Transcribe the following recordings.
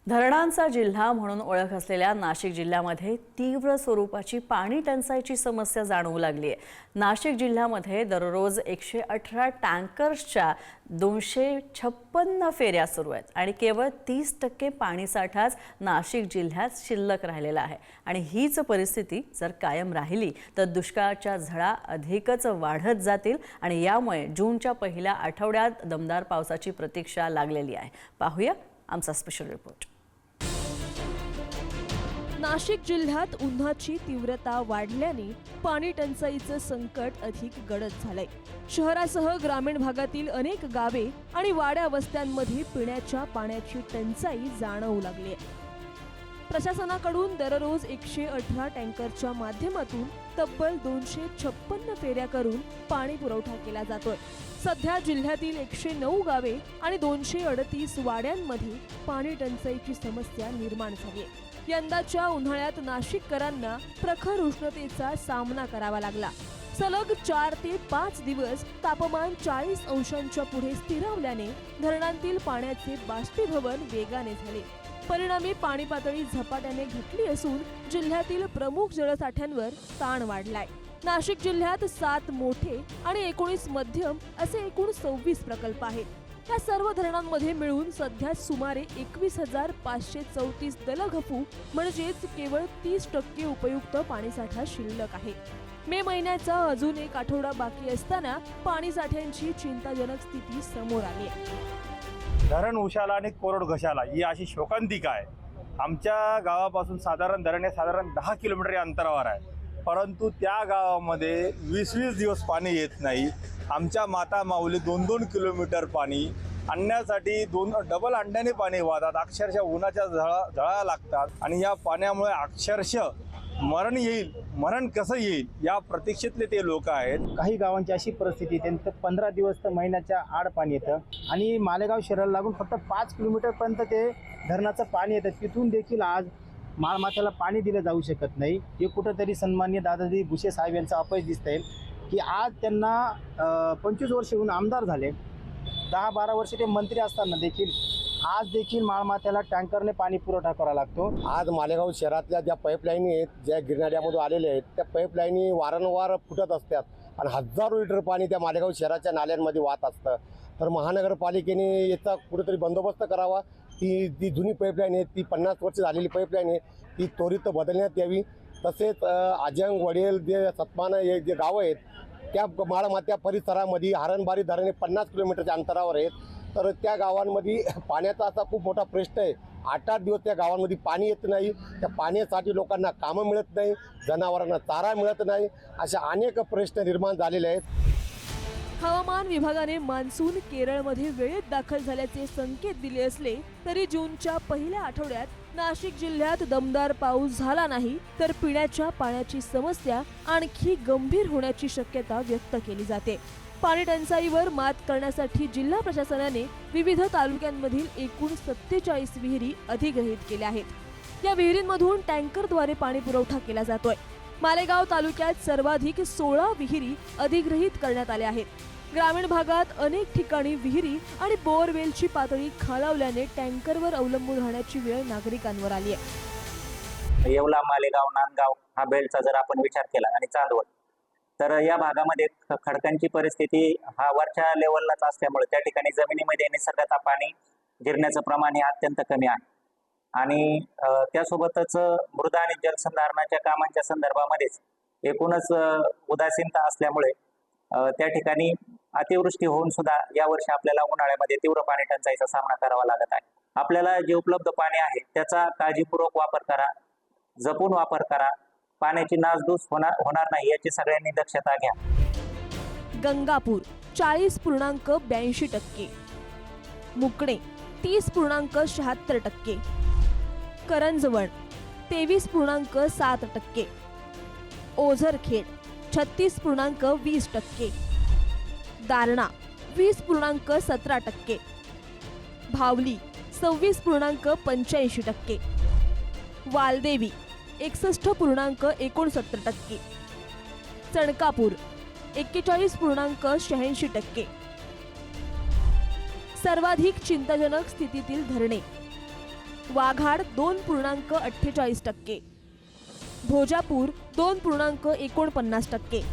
धरणांचा जिल्हा म्हणून ओळख असलेल्या नाशिक जिल्ह्यामध्ये तीव्र स्वरूपाची पाणी टंचाईची समस्या जाणवू लागली आहे। नाशिक जिल्ह्यामध्ये दररोज 118 टँकर्सच्या 256 फेऱ्या सुरू आहेत आणि केवळ 30% पाणीसाठाच नाशिक जिल्ह्यात शिल्लक राहिलेला आहे। आणि हीच परिस्थिती जर कायम राहिली तर दुष्काळाच्या झळा अधिकच वाढत जातील आणि यामुळे जूनच्या पहिल्या आठवड्यात दमदार पावसाची प्रतीक्षा लागलेली आहे। पाहूया आमचा स्पेशल रिपोर्ट। नाशिक जिल्ह्यात उन्हाची तीव्रता वाढल्याने पाणी टंचाईचं संकट अधिक गडद झालंय। शहरासह ग्रामीण भागातील अनेक गावे आणि वाड्या वस्त्यांमध्ये पिण्याच्या पाण्याची टंचाई जाणवू लागली आहे। प्रशासनाकडून दररोज 118 टँकरच्या माध्यमातून तब्बल 256 फेऱ्या करून पाणी पुरवठा केला जातोय। सध्या जिल्ह्यातील 109 गावे आणि 238 वाड्यांमध्ये पाणी टंचाईची समस्या निर्माण झाली आहे। यंदाच्या उन्हाळ्यात नाशिककरांना प्रखर उष्णतेचा सामना करावा लागला। सलग 4 ते 5 दिवस तापमान 40 अंशांच्या पुढे स्थिरावल्याने धरणांतील पाण्याचे बाष्पीभवन वेगाने झाले। परिणामी पाणी पातळी झपाट्याने घटली असून जिल्ह्यातील प्रमुख जलसाठ्यांवर ताण वाढलाय। नाशिक जिल्ह्यात 7 मोठे आणि 19 मध्यम असे एकूण 26 प्रकल्प आहेत। या सर्व धरणांमध्ये मिळून सध्या सुमारे 21,534 दलघफू म्हणजेच केवळ 30% उपयुक्त पाणीसाठा शिल्लक आहे। मे महिन्याचा अजून एक आठवडा बाकी असताना पाणीसाठ्यांची चिंताजनक स्थिती समोर आली आहे। धरण उशाला आणि कोरड घशाला ही अशी शोकांतिका आहे। आमच्या गावापासून साधारण धरण हे साधारण 10 किलोमीटर अंतरावर आहे, परंतु त्या गावामध्ये 20-20 दिवस पाणी येत नाही। आमच्या माता माऊली 2-2 किलोमीटर पाणी आणण्यासाठी डबल अंड्याने पाणी वाहतात। अक्षरशः उन्हाच्या झळा लागतात आणि या पाण्यामुळे अक्षरशः मरण कसं येईल या प्रतीक्षेतले ते लोक आहेत। काही गावांची अशी परिस्थिती त्यांचं 15 दिवस तर महिन्याच्या आड पाणी येतं आणि मालेगाव शहराला लागून फक्त 5 किलोमीटरपर्यंत ते धरणाचं पाणी येतं। तिथून देखील आज माळमाथ्याला पाणी दिलं जाऊ शकत नाही। हे कुठंतरी सन्माननीय दादाजी भुसे साहेब यांचं अपयश दिसतंय की आज त्यांना 25 वर्ष होऊन आमदार झाले, 10-12 वर्ष ते मंत्री असताना देखील आज देखील माळमाथ्याला टँकरने पाणी पुरवठा करावा लागतो। आज मालेगाव शहरातल्या ज्या पाईपलाईनी आहेत, ज्या गिरणाऱ्यामधून आलेल्या आहेत, त्या पाईपलाईनी वारंवार फुटत असतात आणि हजारो लिटर पाणी त्या मालेगाव शहराच्या नाल्यांमध्ये वाहत असतं। तर महानगरपालिकेने याचा कुठेतरी बंदोबस्त करावा। ती जुनी पाईपलाईन आहे, ती 50 वर्ष झालेली पाईपलाईन आहे, ती त्वरित बदलण्यात यावी। तसेच आजंग वडेल जे सतमान हे जे गावं आहेत त्या माळमाथ्या परिसरामध्ये हरणबारी धरणे 50 किलोमीटरच्या अंतरावर आहेत। तर त्या गावांमध्ये पाण्याचा असा खूप मोठा प्रश्न आहे। 8-8 दिवस त्या गावांमध्ये पाणी येत नाही। त्या पाण्यासाठी लोकांना कामं मिळत नाही, जनावरांना चारा मिळत नाही, अशा अनेक प्रश्न निर्माण झालेले आहेत। हवामान विभागाने मान्सून केरळमध्ये वेळेत दाखल झाल्याचे संकेत दिले असले तरी जूनच्या पहिल्या आठवड्यात नाशिक जिल्ह्यात दमदार पाऊस झाला नाही तर पिण्याच्या पाण्याची समस्या आणखी गंभीर होण्याची शक्यता व्यक्त केली जाते। पाणी टंचाईवर मात करण्यासाठी जिल्हा प्रशासनाने विविध तालुक्यांमधील एकूण 47 विहिरी अधिग्रहित केल्या आहेत। या विहिरींमधून टँकरद्वारे पाणी पुरवठा केला जातोय। मालेगाव तालुक्यात सर्वाधिक 16 विहिरी अधिग्रहित करण्यात आल्या आहेत। ग्रामीण भागात अनेक ठिकाणी विहिरी आणि बोअरवेलची पातळी खालावल्याने टँकरवर अवलंबून राहण्याची वेळ नागरिकांवर आली आहे। येवला, मालेगाव, नांदगाव हा बेल्टचा जर आपण विचार केला आणि चांदवड, तर या भागामध्ये खडकांची परिस्थिती हा वरच्या लेवललाच असल्यामुळे त्या ठिकाणी जमिनीमध्ये निसर्गतः पाणी जिरण्याचं प्रमाण हे अत्यंत कमी आहे। आणि त्यासोबतच मृदा आणि जलसंधारणाच्या कामांच्या संदर्भामध्येच एकूणच उदासीनता असल्यामुळे त्या ठिकाणी अतिवृष्टी होऊन सुद्धा यावर्षी आपल्याला उन्हाळ्यामध्ये तीव्र पाणी टंचाईचा सामना करावा लागत आहे। आपल्याला जे उपलब्ध पाणी आहे त्याचा काळजीपूर्वक वापर करा, जपून वापर करा, पाण्याची नासधूस होणार नाही याची सगळ्यांनी दक्षता घ्या। गंगापूर 40.82%, मुकणे 30.76%, करंजवण 23.7%, ओझरखेड 36.20%, दारणा 20.17%, भावली 26.85%, वालदेवी 61.69%, चणकापूर 41.86%। सर्वाधिक चिंताजनक स्थितीतील धरणे वाघाड 2.48%, भोजापूर 2.49%,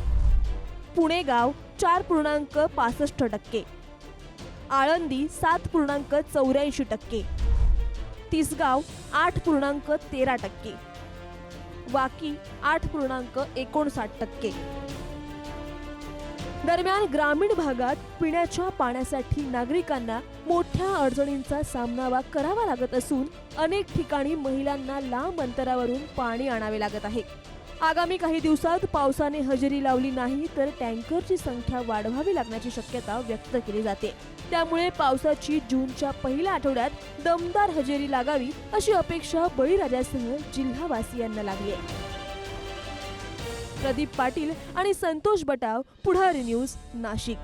पुणेगाव 4.65%, आळंदी 7.84%, तिसगाव 8.13%, वाकी 8.59%. दरम्यान ग्रामीण भागात पिण्याच्या पाण्यासाठी नागरिकांना मोठ्या अडचणींचा सामना करावा लागत असून अनेक ठिकाणी महिलांना लांब अंतरावरून पाणी आणावे लागत आहे. आगामी काही दिवसात पावसाने हजेरी लावली नाही तर टँकरची संख्या वाढवावी लागण्याची शक्यता व्यक्त केली जाते. त्यामुळे पावसाची जूनच्या पहिल्या आठवड्यात दमदार हजेरी लागावी अशी अपेक्षा बळीराजासह जिल्हावासियांना लागली आहे. प्रदीप पाटील आणि संतोष बटाव, पुढारी न्यूज, नाशिक.